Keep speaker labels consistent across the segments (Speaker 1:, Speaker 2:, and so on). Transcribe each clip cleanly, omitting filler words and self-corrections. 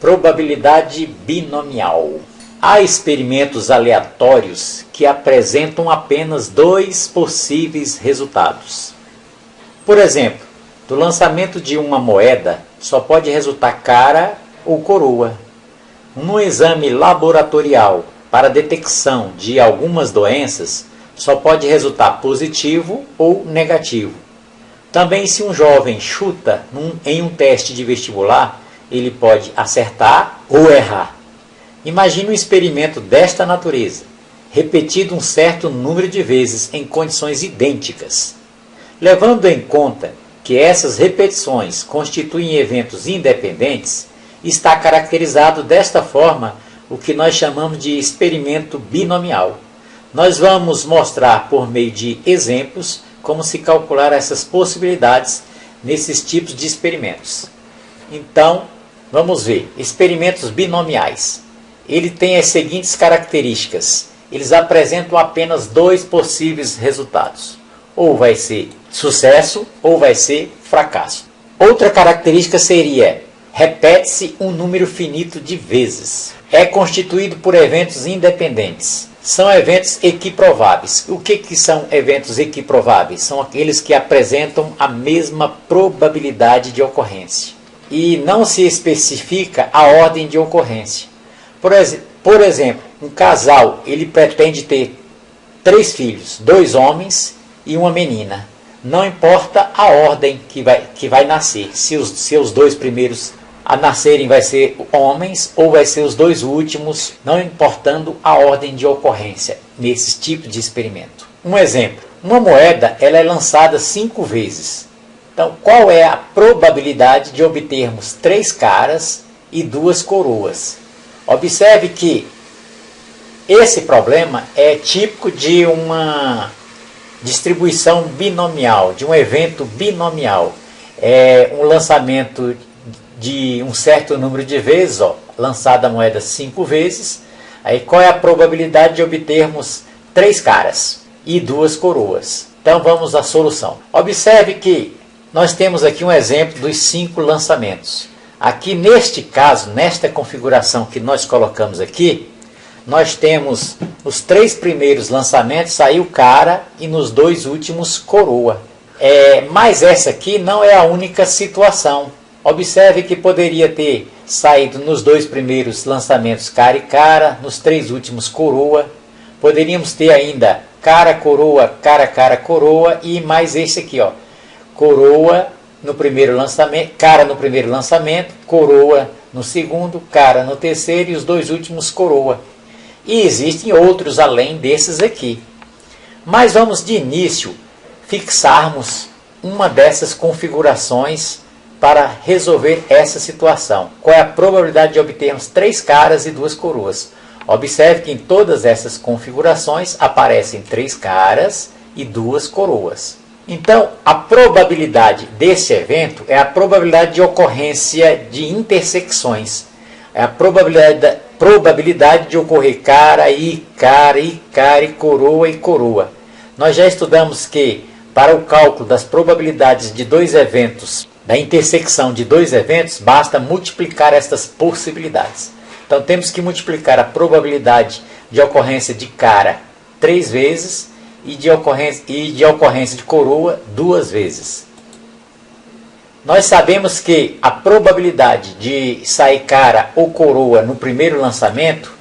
Speaker 1: Probabilidade binomial. Há experimentos aleatórios que apresentam apenas dois possíveis resultados. Por exemplo, do lançamento de uma moeda só pode resultar cara ou coroa. Num exame laboratorial para detecção de algumas doenças, só pode resultar positivo ou negativo. Também, se um jovem chuta em um teste de vestibular, ele pode acertar ou errar. Imagine um experimento desta natureza, repetido um certo número de vezes em condições idênticas. Levando em conta que essas repetições constituem eventos independentes, está caracterizado desta forma o que nós chamamos de experimento binomial. Nós vamos mostrar por meio de exemplos como se calcular essas possibilidades nesses tipos de experimentos. Então, vamos ver. Experimentos binomiais. Ele tem as seguintes características. Eles apresentam apenas dois possíveis resultados. Ou vai ser sucesso ou vai ser fracasso. Outra característica seria: repete-se um número finito de vezes. É constituído por eventos independentes. São eventos equiprováveis. O que são eventos equiprováveis? São aqueles que apresentam a mesma probabilidade de ocorrência. E não se especifica a ordem de ocorrência. Por exemplo, um casal ele pretende ter 3 filhos, 2 homens e uma menina. Não importa a ordem que vai nascer, se os 2 primeiros a nascerem vai ser homens ou vai ser os 2 últimos, não importando a ordem de ocorrência nesses tipos de experimento. Um exemplo, uma moeda ela é lançada 5 vezes. Então, qual é a probabilidade de obtermos 3 caras e 2 coroas? Observe que esse problema é típico de uma distribuição binomial, de um evento binomial. É um lançamento de um certo número de vezes, lançada a moeda 5 vezes. Aí qual é a probabilidade de obtermos 3 caras e 2 coroas? Então vamos à solução. Observe que nós temos aqui um exemplo dos 5 lançamentos. Aqui neste caso, nesta configuração que nós colocamos aqui, nós temos os 3 primeiros lançamentos, saiu cara, e nos 2 últimos coroa. Mas essa aqui não é a única situação. Observe que poderia ter saído nos 2 primeiros lançamentos cara e cara, nos 3 últimos coroa. Poderíamos ter ainda cara, coroa, cara, coroa, e mais esse aqui, coroa no primeiro lançamento, cara no primeiro lançamento, coroa no segundo, cara no terceiro e os 2 últimos coroa. E existem outros além desses aqui. Mas vamos de início fixarmos uma dessas configurações para resolver essa situação. Qual é a probabilidade de obtermos 3 caras e 2 coroas? Observe que em todas essas configurações aparecem 3 caras e 2 coroas. Então, a probabilidade desse evento é a probabilidade de ocorrência de intersecções. É a probabilidade de ocorrer cara e coroa e coroa. Nós já estudamos que para o cálculo das probabilidades de 2 eventos, da intersecção de 2 eventos, basta multiplicar estas possibilidades. Então temos que multiplicar a probabilidade de ocorrência de cara 3 vezes e de ocorrência de coroa 2 vezes. Nós sabemos que a probabilidade de sair cara ou coroa no primeiro lançamento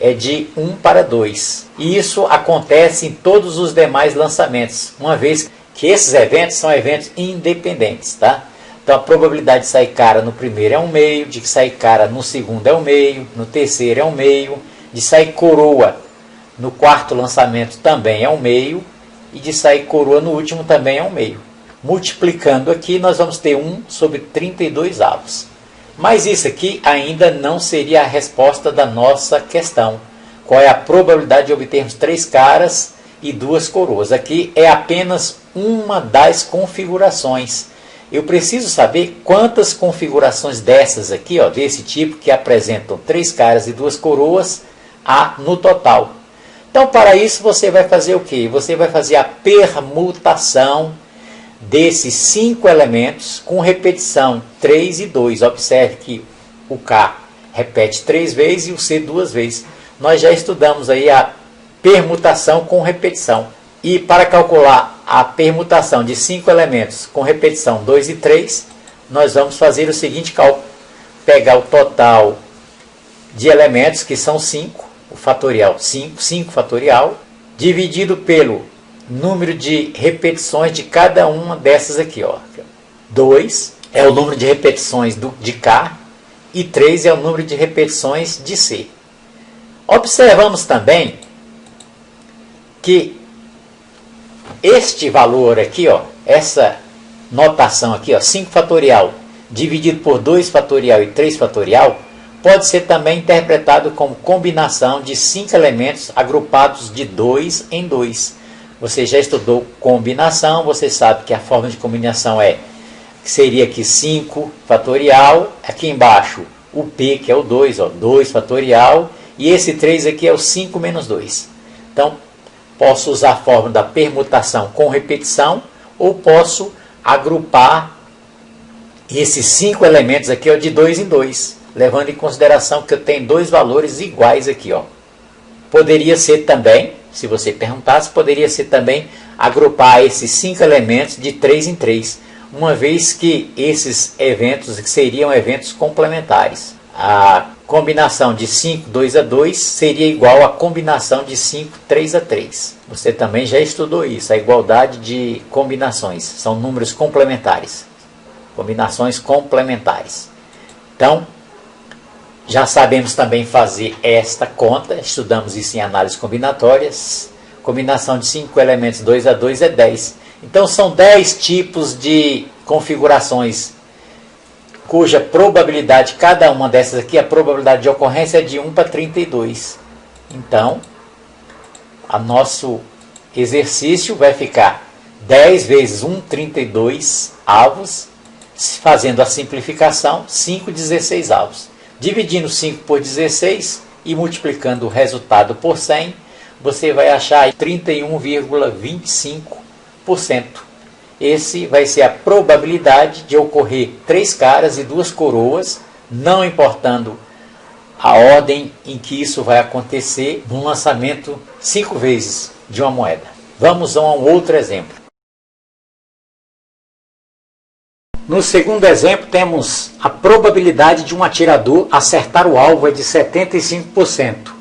Speaker 1: é de 1 para 2. E isso acontece em todos os demais lançamentos, uma vez que esses eventos são eventos independentes, tá? Então a probabilidade de sair cara no primeiro é 1/2, de sair cara no segundo é 1/2, no terceiro é 1/2, de sair coroa no quarto lançamento também é 1/2, e de sair coroa no último também é 1/2. Multiplicando aqui, nós vamos ter 1/32. Mas isso aqui ainda não seria a resposta da nossa questão. Qual é a probabilidade de obtermos 3 caras e 2 coroas? Aqui é apenas uma das configurações. Eu preciso saber quantas configurações dessas aqui, desse tipo, que apresentam 3 caras e 2 coroas, há no total. Então, para isso, você vai fazer o quê? Você vai fazer a permutação desses 5 elementos com repetição 3 e 2. Observe que o K repete 3 vezes e o C 2 vezes. Nós já estudamos aí a permutação com repetição. E para calcular a permutação de 5 elementos com repetição 2 e 3, nós vamos fazer o seguinte cálculo. Pegar o total de elementos, que são 5, o fatorial 5 fatorial, dividido pelo número de repetições de cada uma dessas aqui. 2 é o número de repetições de K e 3 é o número de repetições de C. Observamos também que este valor aqui, essa notação aqui, 5 fatorial dividido por 2 fatorial e 3 fatorial, pode ser também interpretado como combinação de 5 elementos agrupados de 2 em 2. Você já estudou combinação, você sabe que a forma de combinação seria aqui 5 fatorial, aqui embaixo o P, que é o 2, 2 fatorial, e esse 3 aqui é o 5 menos 2. Então, posso usar a fórmula da permutação com repetição, ou posso agrupar esses 5 elementos aqui de 2 em 2, levando em consideração que eu tenho 2 valores iguais aqui. Poderia ser também, se você perguntasse, poderia ser também agrupar esses 5 elementos de 3 em 3, uma vez que esses eventos seriam eventos complementares. A combinação de 5, 2 a 2 seria igual à combinação de 5, 3 a 3. Você também já estudou isso, a igualdade de combinações. São números complementares. Combinações complementares. Então, já sabemos também fazer esta conta. Estudamos isso em análises combinatórias. Combinação de 5 elementos 2 a 2 é 10. Então, são 10 tipos de configurações cuja probabilidade, cada uma dessas aqui, a probabilidade de ocorrência é de 1 para 32. Então, o nosso exercício vai ficar 10 vezes 1, 32 avos, fazendo a simplificação, 5, 16 avos. Dividindo 5 por 16 e multiplicando o resultado por 100, você vai achar 31,25%. Esse vai ser a probabilidade de ocorrer 3 caras e 2 coroas, não importando a ordem em que isso vai acontecer no lançamento 5 vezes de uma moeda. Vamos a um outro exemplo. No segundo exemplo, temos a probabilidade de um atirador acertar o alvo é de 75%.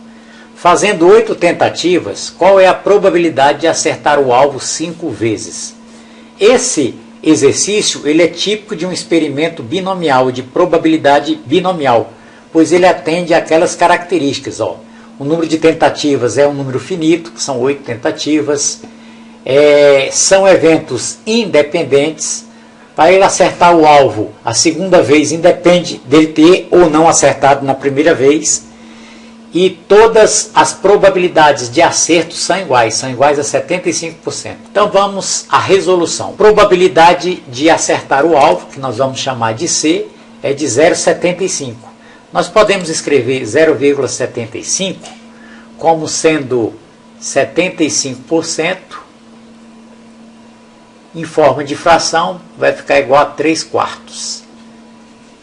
Speaker 1: Fazendo 8 tentativas, qual é a probabilidade de acertar o alvo 5 vezes? Esse exercício ele é típico de um experimento binomial, de probabilidade binomial, pois ele atende àquelas características. O número de tentativas é um número finito, que são 8 tentativas. São eventos independentes. Para ele acertar o alvo a segunda vez, independe dele ter ou não acertado na primeira vez. E todas as probabilidades de acerto são iguais a 75%. Então vamos à resolução. Probabilidade de acertar o alvo, que nós vamos chamar de C, é de 0,75. Nós podemos escrever 0,75 como sendo 75%, em forma de fração, vai ficar igual a 3/4.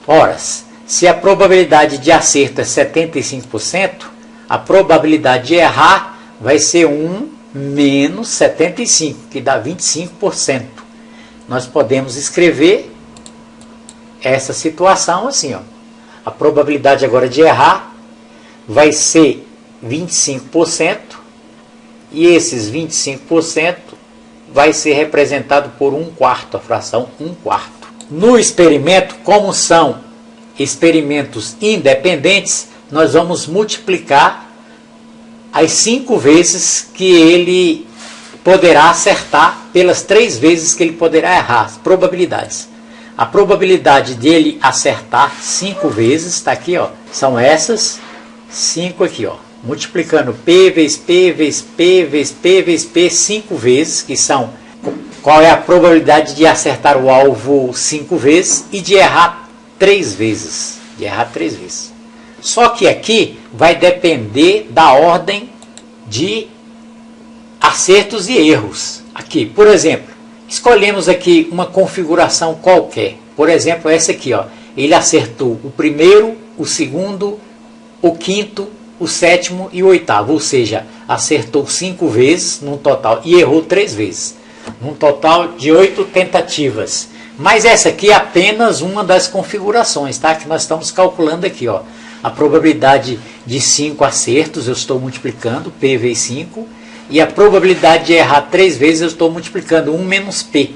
Speaker 1: Ora, se a probabilidade de acerto é 75%, a probabilidade de errar vai ser 1 menos 75, que dá 25%. Nós podemos escrever essa situação assim. A probabilidade agora de errar vai ser 25%, e esses 25% vai ser representado por 1/4, a fração 1/4. No experimento, como são experimentos independentes, nós vamos multiplicar as 5 vezes que ele poderá acertar pelas 3 vezes que ele poderá errar, as probabilidades. A probabilidade dele acertar 5 vezes, está aqui, são essas 5 aqui, multiplicando P vezes P vezes P vezes P vezes P 5 vezes, que são qual é a probabilidade de acertar o alvo 5 vezes e de errar 3 vezes. Só que aqui vai depender da ordem de acertos e erros. Aqui, por exemplo, escolhemos aqui uma configuração qualquer. Por exemplo, essa aqui, ele acertou o primeiro, o segundo, o quinto, o sétimo e o oitavo. Ou seja, acertou 5 vezes num total e errou 3 vezes. Num total de 8 tentativas. Mas essa aqui é apenas uma das configurações, tá? Que nós estamos calculando aqui, ó. A probabilidade de 5 acertos, eu estou multiplicando, P vezes 5. E a probabilidade de errar 3 vezes, eu estou multiplicando 1 menos P.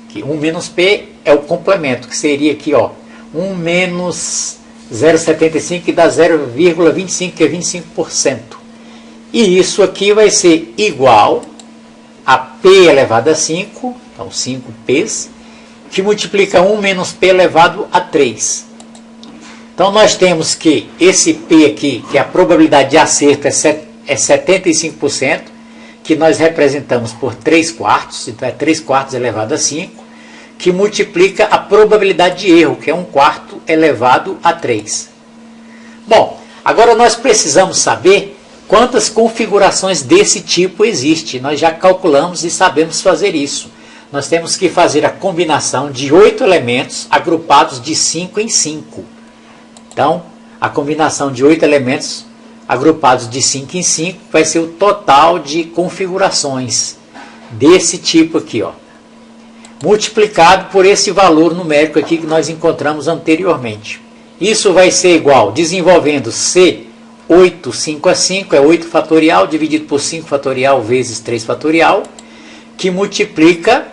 Speaker 1: Que 1 menos P é o complemento, que seria aqui, ó. 1 menos 0,75, que dá 0,25, que é 25%. E isso aqui vai ser igual a P elevado a 5, então 5 P's, que multiplica 1 menos P elevado a 3. Então nós temos que esse P aqui, que a probabilidade de acerto é 75%, que nós representamos por 3 quartos, então é 3 quartos elevado a 5, que multiplica a probabilidade de erro, que é 1 quarto elevado a 3. Bom, agora nós precisamos saber quantas configurações desse tipo existem. Nós já calculamos e sabemos fazer isso. Nós temos que fazer a combinação de 8 elementos agrupados de 5 em 5. Então, a combinação de 8 elementos agrupados de 5 em 5 vai ser o total de configurações desse tipo aqui, ó, multiplicado por esse valor numérico aqui que nós encontramos anteriormente. Isso vai ser igual, desenvolvendo C8, 5 a 5, é 8 fatorial, dividido por 5 fatorial vezes 3 fatorial, que multiplicado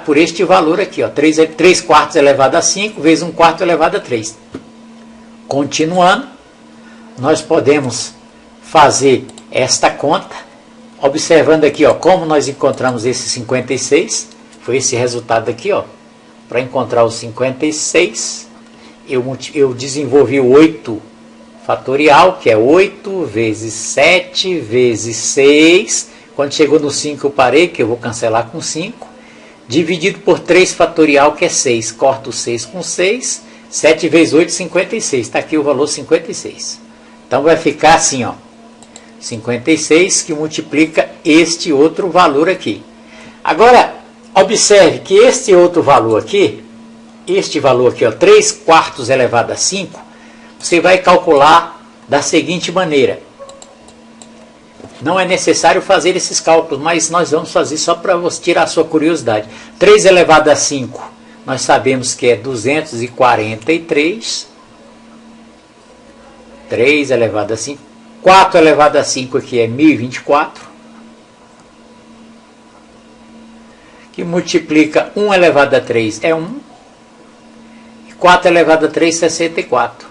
Speaker 1: por este valor aqui, ó, 3 quartos elevado a 5 vezes 1 quarto elevado a 3. Continuando, nós podemos fazer esta conta, observando aqui, ó, como nós encontramos esse 56, foi esse resultado aqui, ó. Para encontrar o 56, eu desenvolvi o 8 fatorial, que é 8 vezes 7 vezes 6, quando chegou no 5 eu parei, que eu vou cancelar com 5, dividido por 3 fatorial, que é 6, corto 6 com 6, 7 vezes 8, 56, está aqui o valor 56. Então vai ficar assim, ó, 56 que multiplica este outro valor aqui. Agora, observe que este outro valor aqui, ó, 3 quartos elevado a 5, você vai calcular da seguinte maneira. Não é necessário fazer esses cálculos, mas nós vamos fazer só para você tirar a sua curiosidade. 3 elevado a 5, nós sabemos que é 243. 3 elevado a 5. 4 elevado a 5 aqui é 1024. Que multiplica 1 elevado a 3 é 1. E 4 elevado a 3, 64.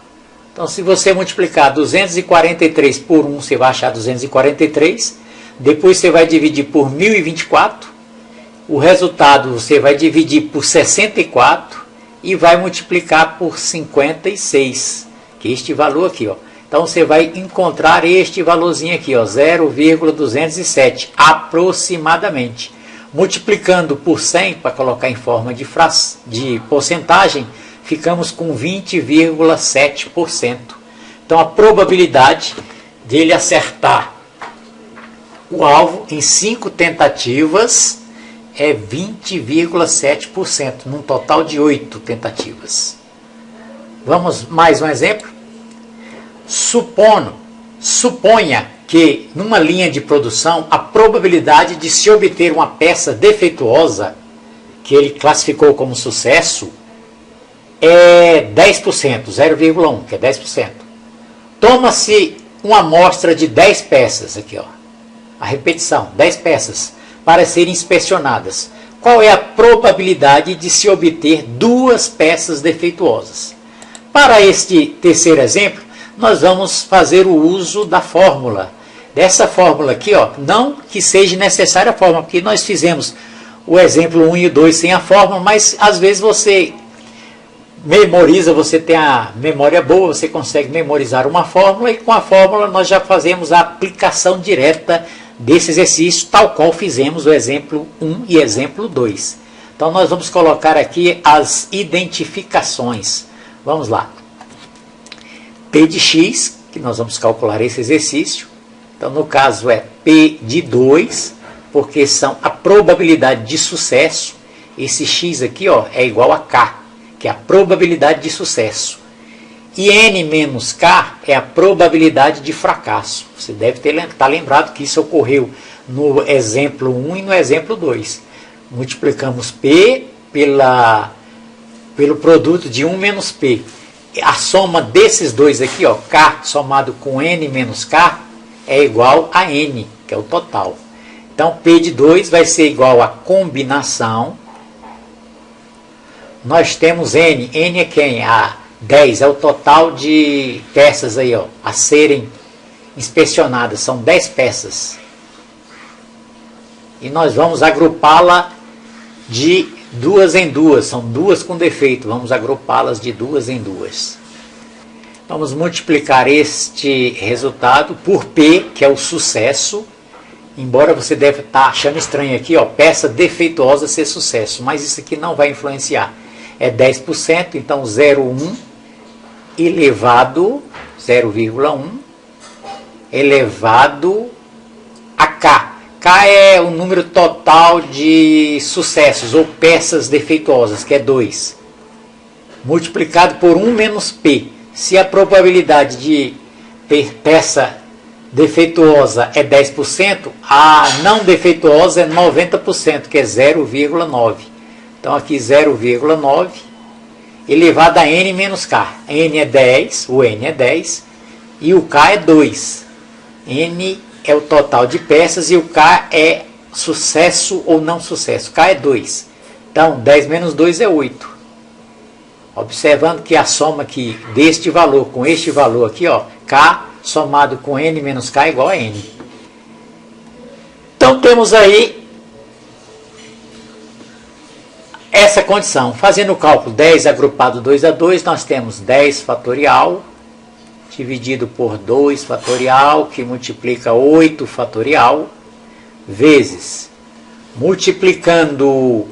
Speaker 1: Então, se você multiplicar 243 por 1, você vai achar 243. Depois você vai dividir por 1024. O resultado você vai dividir por 64 e vai multiplicar por 56, que é este valor aqui, ó. Então você vai encontrar este valorzinho aqui, ó, 0,207 aproximadamente. Multiplicando por 100 para colocar em forma de porcentagem, ficamos com 20,7%. Então a probabilidade dele acertar o alvo em 5 tentativas é 20,7%, num total de 8 tentativas. Vamos mais um exemplo? Suponha que numa linha de produção a probabilidade de se obter uma peça defeituosa, que ele classificou como sucesso, é 10%, 0,1, que é 10%. Toma-se uma amostra de 10 peças, aqui, ó, a repetição, 10 peças, para serem inspecionadas. Qual é a probabilidade de se obter 2 peças defeituosas? Para este terceiro exemplo, nós vamos fazer o uso da fórmula. Dessa fórmula aqui, ó, não que seja necessária a fórmula, porque nós fizemos o exemplo 1 e o 2 sem a fórmula, mas às vezes você memoriza, você tem a memória boa, você consegue memorizar uma fórmula e com a fórmula nós já fazemos a aplicação direta desse exercício, tal qual fizemos o exemplo 1 e exemplo 2. Então nós vamos colocar aqui as identificações. Vamos lá. P de x, que nós vamos calcular esse exercício. Então no caso é P de 2, porque são a probabilidade de sucesso. Esse x aqui, ó, é igual a K, que é a probabilidade de sucesso. E N menos K é a probabilidade de fracasso. Você deve estar lembrado que isso ocorreu no exemplo 1 e no exemplo 2. Multiplicamos P pelo produto de 1 menos P. A soma desses dois aqui, ó, K somado com N menos K, é igual a N, que é o total. Então, P de 2 vai ser igual a combinação. Nós temos N. N é quem? A 10 é o total de peças aí, ó, a serem inspecionadas. São 10 peças. E nós vamos agrupá-la de duas em duas. São duas com defeito. Vamos agrupá-las de duas em duas. Vamos multiplicar este resultado por P, que é o sucesso. Embora você deve estar achando estranho aqui, ó, peça defeituosa ser sucesso. Mas isso aqui não vai influenciar. É 10%, então 0,1 elevado 0,1 elevado a K. K é o número total de sucessos ou peças defeituosas, que é 2. Multiplicado por 1 menos P. Se a probabilidade de peça defeituosa é 10%, a não defeituosa é 90%, que é 0,9. Então aqui 0,9 elevado a N menos K. N é 10, o N é 10 e o K é 2. N é o total de peças e o K é sucesso ou não sucesso. K é 2. Então 10 menos 2 é 8. Observando que a soma aqui deste valor com este valor aqui, ó, K somado com N menos K é igual a N. Então temos aí essa condição. Fazendo o cálculo 10 agrupado 2 a 2, nós temos 10 fatorial dividido por 2 fatorial, que multiplica 8 fatorial, vezes, multiplicando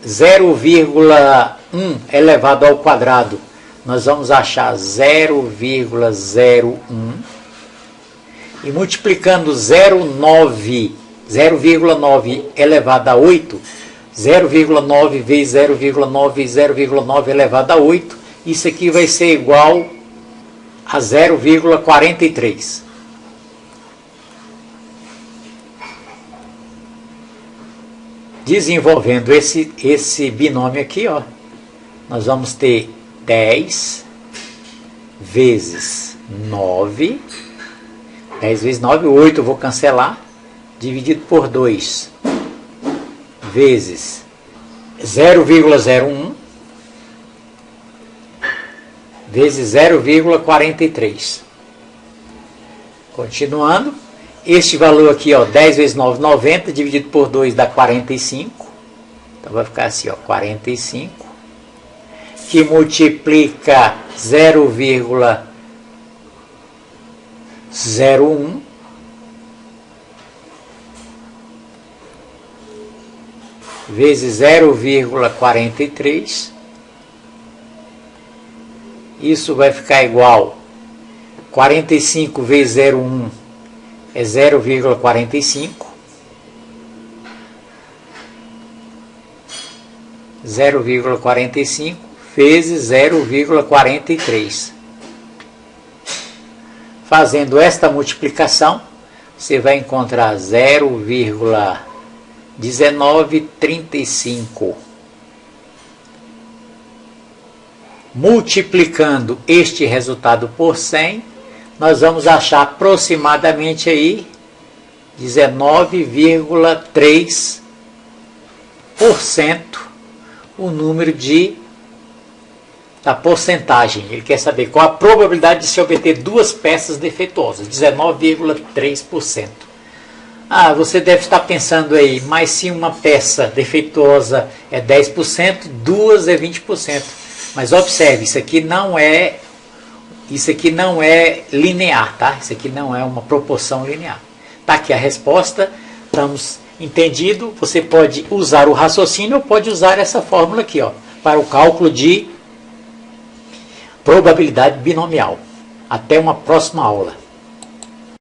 Speaker 1: 0,1 elevado ao quadrado, nós vamos achar 0,01, e multiplicando 0,9 elevado a 8, 0,9 vezes 0,9, 0,9 elevado a 8, isso aqui vai ser igual a 0,43. Desenvolvendo esse binômio aqui, ó, nós vamos ter 10 vezes 9, 10 vezes 9, 8 eu vou cancelar, dividido por 2, vezes 0,01, vezes 0,43. Continuando, este valor aqui, ó, 10 vezes 9, 90, dividido por 2 dá 45. Então vai ficar assim, ó, 45, que multiplica 0,01 vezes 0,43. Isso vai ficar igual 45 vezes 0,1 é 0,45. 0,45 vezes 0,43. Fazendo esta multiplicação, você vai encontrar 0,1935. Multiplicando este resultado por 100, nós vamos achar aproximadamente aí 19,3% o número da porcentagem. Ele quer saber qual a probabilidade de se obter duas peças defeituosas, 19,3%. Ah, você deve estar pensando aí, mas se uma peça defeituosa é 10%, duas é 20%. Mas observe, isso aqui não é linear, tá? Isso aqui não é uma proporção linear. Tá aqui a resposta, estamos entendido. Você pode usar o raciocínio ou pode usar essa fórmula aqui, ó, para o cálculo de probabilidade binomial. Até uma próxima aula.